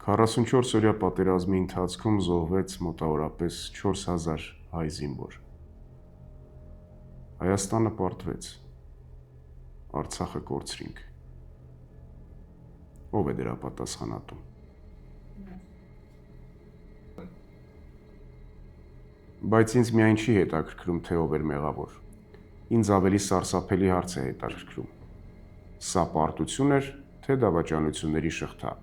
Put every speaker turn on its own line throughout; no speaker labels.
44-օրյա պատերազմի ընթացքում զոհվեց մոտավորապես 4000 հայ զինվոր։ Հայաստանը պարտվեց, Արցախը կորցրինք։ Ով է դրա պատասխանատու։ Բայց ինձ միայն չի հետաքրքրում, թե ով էր մեղավոր։ Ինձ ավելի սարսափելի հարց է հետաքրքրում։ Սա պարտություն էր, թե դավաճանությունների շղթա։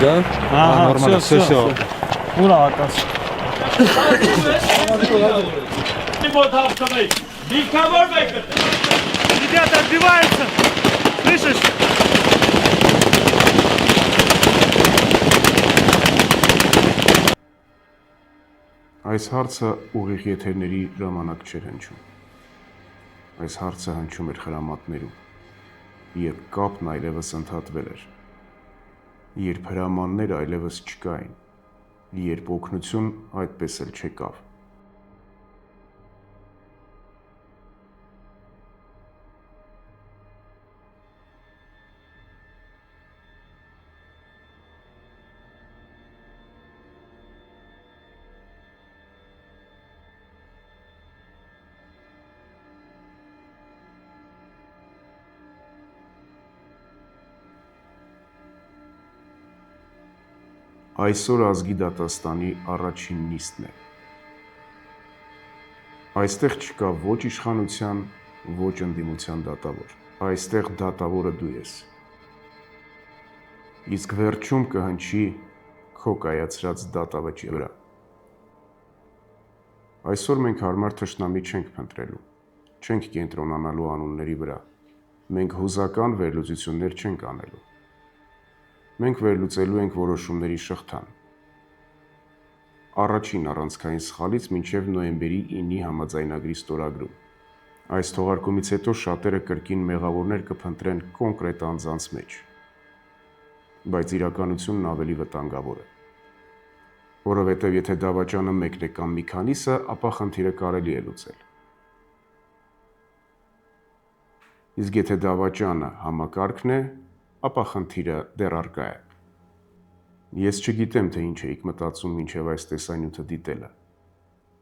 Да?
Нормально, все. Ура, атас. Ребята, отбиваются. Слышишь?
Այս հարցը ուղիղ եթերների ժամանակ չէր հնչում։ Այս հարցը հնչում էր խրամատներում, երբ կապն այլևս ընդհատվել էր, երբ հրամաններ այլևս չկային, երբ օգնություն այդպես էլ չեկավ։ Այսօր ազգի դատաստանի առաջին նիստն է։ Այստեղ չկա ոչ իշխանության, ոչ ընդդիմության դատավոր։ Այստեղ դատավորը դու ես։ Իսկ վերջում կհնչի քո կայացրած դատավճի վրա։ Այսօր մենք հարմար թշնամի չենք փնտրելու, չենք կենտրոնանալու անունների վրա։ Մենք հուզական վերլուծություններ չենք անելու։ Մենք վերլուծելու ենք որոշումների շղթան։ Առաջին առանցքային սխալից մինչև նոյեմբերի 9-ի համաձայնագրի ստորագրում։ Այս թողարկումից հետո շատերը կրկին մեղավորներ կփնտրեն կոնկրետ անձանց մեջ։ Բայց իրականությունն ավելի վտանգավոր է։ Որովհետև եթե դավաճանը մեկն է կամ մի քանիսը, ապա խնդիրը կարելի է լուծել։ Իսկ եթե դավաճանը համակարգն է, ապա խնդիրը դեռ առկա է։ Ես չգիտեմ, թե ինչ էիք մտածում մինչև այս տեսանյութը դիտելը,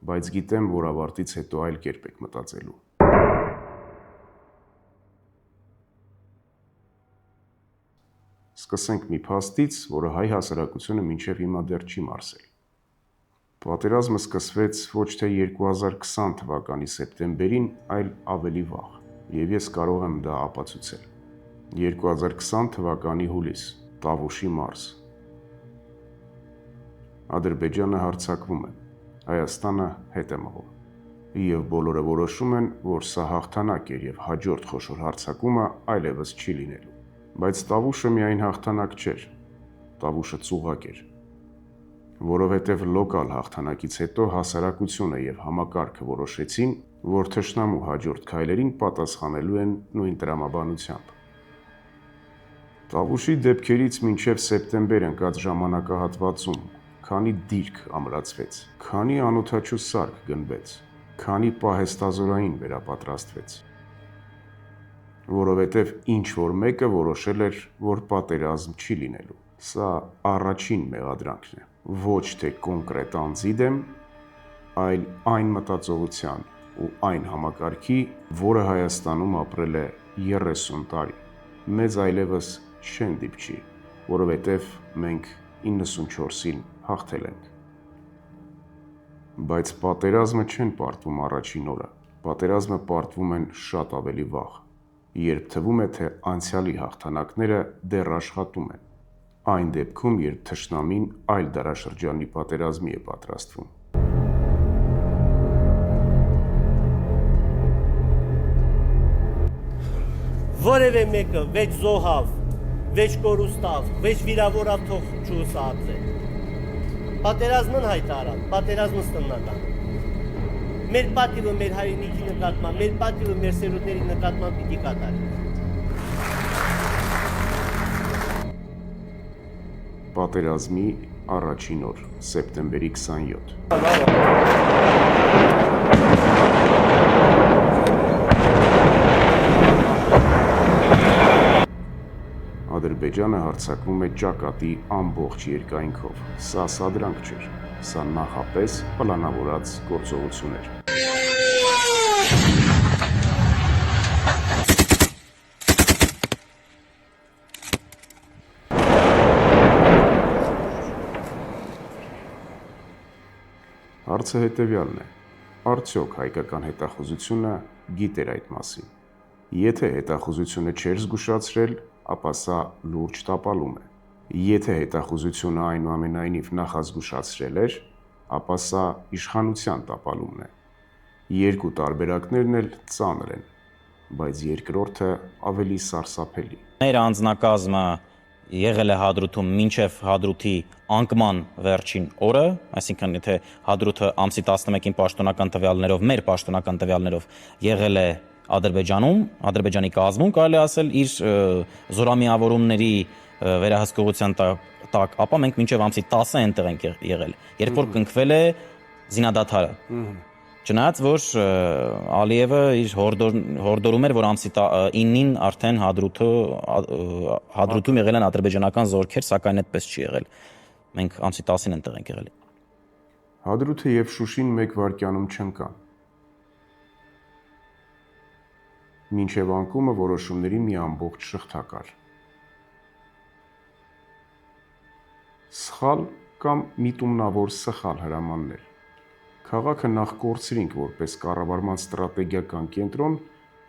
բայց գիտեմ, որ ավարտից հետո այլ կերպ եք մտածելու։ Սկսենք մի փաստից, որը հայ հասարակությունը մինչև հիմա դեռ չի մարսել։ Պատերազմը սկսվեց ոչ թե 2020 թվականի սեպտեմբերին, այլ ավելի վաղ, եւ ես կարող եմ դա ապացուցել։ 2020 թվականի հուլիս, Տավուշի մարզ։ Ադրբեջանը հարձակվում է, Հայաստանը հետ է մղում։ Եվ բոլորը որոշում են, որ սա հաղթանակ էր եւ հաջորդ խոշոր հարձակումը այլևս չի լինելու։ Բայց Տավուշը միայն հաղթանակ չէր, Տավուշը ծուղակ էր։ Որովհետև լոկալ հաղթանակից հետո հասարակությունը եւ համակարգը որոշեցին, որ թշնամու հաջորդ քայլերին պատասխանելու են նույն տրամաբանությամբ։ Տավուշի դեպքերից մինչև սեպտեմբեր ընկած ժամանակահատվածում քանի դիրք ամրացվեց, քանի անօդաչու սարք գնվեց, քանի պահեստազորային վերապատրաստվեց։ Որովհետև ինչ-որ մեկը որոշել էր, որ պատերազմ չի լինելու։ Սա առաջին մեղադրանքն է, ոչ թե կոնկրետ անձի դեմ, այլ այն մտածողության ու այն համակարգի, որը Հայաստանում ապրել է 30 տարի։ Մեզ այլևս չեն դիպչի, որովհետև մենք 94-ին հաղթել ենք։ Բայց պատերազմը չեն պարտվում առաջին օրը, պատերազմը պարտվում են շատ ավելի վաղ, երբ թվում է, թե անցյալի հաղթանակները դեռ աշխատում են, այն դեպքում, երբ թշնամին այլ դարաշրջանի պատերազմի է պատրաստվում։
Որևէ մեկը վեճ զոհավ, վեճ կորուստավ, վեճ վիրավորավ թող չուսացել։ Պատերազմն հայտարար, պատերազմն ստնական։ Մեր պատիվը մեր հայրենիքի նկատմամբ, մեր պատիվը մեր սերունդների նկատմամբ պիտի կատարի։
Պատերազմի առաջին օր, սեպտեմբերի 27։ Ադրբեջանը հարձակվում է ճակատի ամբողջ երկայնքով։ Սա սադրանք չէր, սա նախապես պլանավորած գործողություն էր։ Հարցը հետևյալն է. արդյոք հայկական հետախուզությունը գիտեր այդ մասին։ Եթե հետախուզությունը չէր զգուշացրել, ապա սա լուրջ տապալում է։ Եթե հետախուզությունը այնուամենայնիվ նախազգուշացրել էր, ապա սա իշխանության տապալումն է։ Երկու տարբերակներն էլ ծանր են, բայց երկրորդը ավելի սարսափելի։
Մեր անձնակազմը եղել է Հադրութում մինչև Հադրութի անկման վերջին օրը, այսինքն եթե Հադրութը ամսի 11-ին պաշտոնական տվյալներով, մեր պաշտոնական տվյալներով եղել է Ադրբեջանում, Ադրբեջանի կազմում, կարելի ասել իր զորամիավորումների վերահսկողության տակ, ապա մենք մինչև ամսի 10-ը այնտեղ ենք եղել, երբ որ կնքվել է զինադադարը։ Չնայած որ Ալիևը իր հորդորում էր, որ ամսի 9-ին արդեն Հադրութում եղել են ադրբեջանական զորքեր, սակայն այդպես չի եղել։ Մենք ամսի 10-ին այնտեղ ենք եղել։
Հադրութը եւ Շուշին մեկ վայրկյանում չընկան։ Մինչև անկումը որոշումների մի ամբողջ շղթա կար։ Սխալ կամ միտումնավոր սխալ հրամաններ։ Քաղաքը նախ կորցրինք որպես կառավարման ստրատեգիական կենտրոն,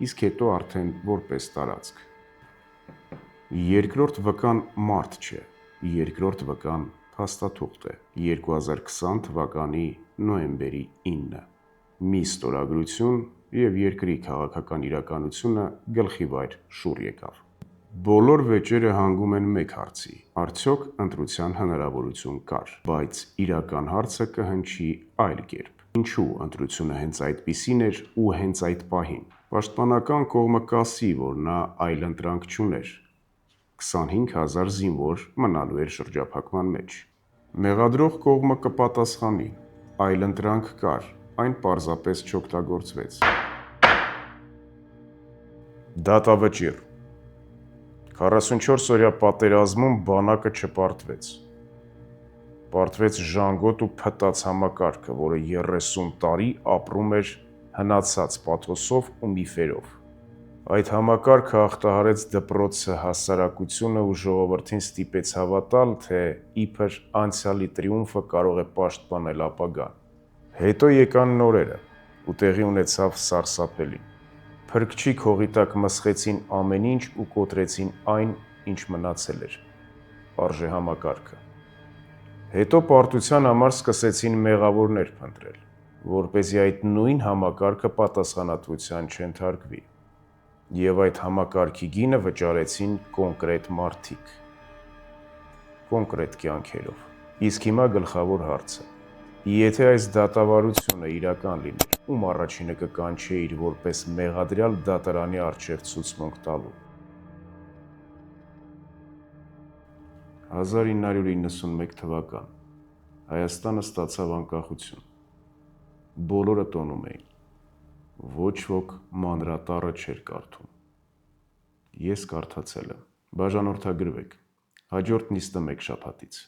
իսկ հետո արդեն որպես տարածք։ Երկրորդ վկան մարդ չէ, երկրորդ վկան փաստաթուղթ է 2020 թվականի նոյեմբերի 9-ը։ Մի ստորագրություն եւ երկրի քաղաքական իրականությունը գլխի վայր շուռ եկավ։ Բոլոր վեճերը հանգում են մեկ հարցի. արդյոք ընտրության հնարավորություն կար, բայց իրական հարցը կհնչի այլ կերպ։ Ինչու ընտրությունը հենց այդպիսին էր ու հենց այդ պահին։ Պաշտպանական կողմը կասի, որ նա այլ ընտրանք չուներ։ 25,000 զինվոր մնալու էր շրջափակման մեջ։ Մեղադրող կողմը կպատասխանի. այլ ընտրանք կար, այն պարզապես չօգտագործվեց։ Դատավճիռ 44-օրյա պատերազմում բանակը չպարտվեց։ Պարտվեց ժանգոտ ու փտած համակարգը, որը 30 տարի ապրում էր հնացած պաթոսով ու միֆերով։ Այդ համակարգը ախտահարեց դպրոցը, հասարակությունը ու ժողովրդին ստիպեց հավատալ, թե իբր անցյալի տրիումֆը կարող է պաշտպանել ապագան։ Հետո եկան նորերը ու տեղի ունեցավ սարսափելին։ Փրկչի քողի տակ մսխեցին ամեն ինչ ու կոտրեցին այն, ինչ մնացել էր։ Արժե համակարգը։ Հետո պարտության համար սկսեցին մեղավորներ փնտրել, որպեսզի այդ նույն համակարգը պատասխանատվության չենթարկվի։ Եվ այդ համակարգի գինը վճարեցին կոնկրետ մարդիկ, կոնկրետ կյանքերով։ Իսկ հիմա գլխավոր հարցը. եթե այս դատավարությունը իրական լիներ, ում առաջինը կկանչեիր որպես մեղադրյալ դատարանի առջև ցուցմունք տալու։ 1991 թվական Հայաստանը ստացավ անկախություն։ Բոլորը տոնում էին։ Ոչ ոք մանրատառը չէր կարդում։ Ես կարդացել եմ։ Բաժանորդագրվեք։ Հաջորդ նիստը մեկ շաբաթից։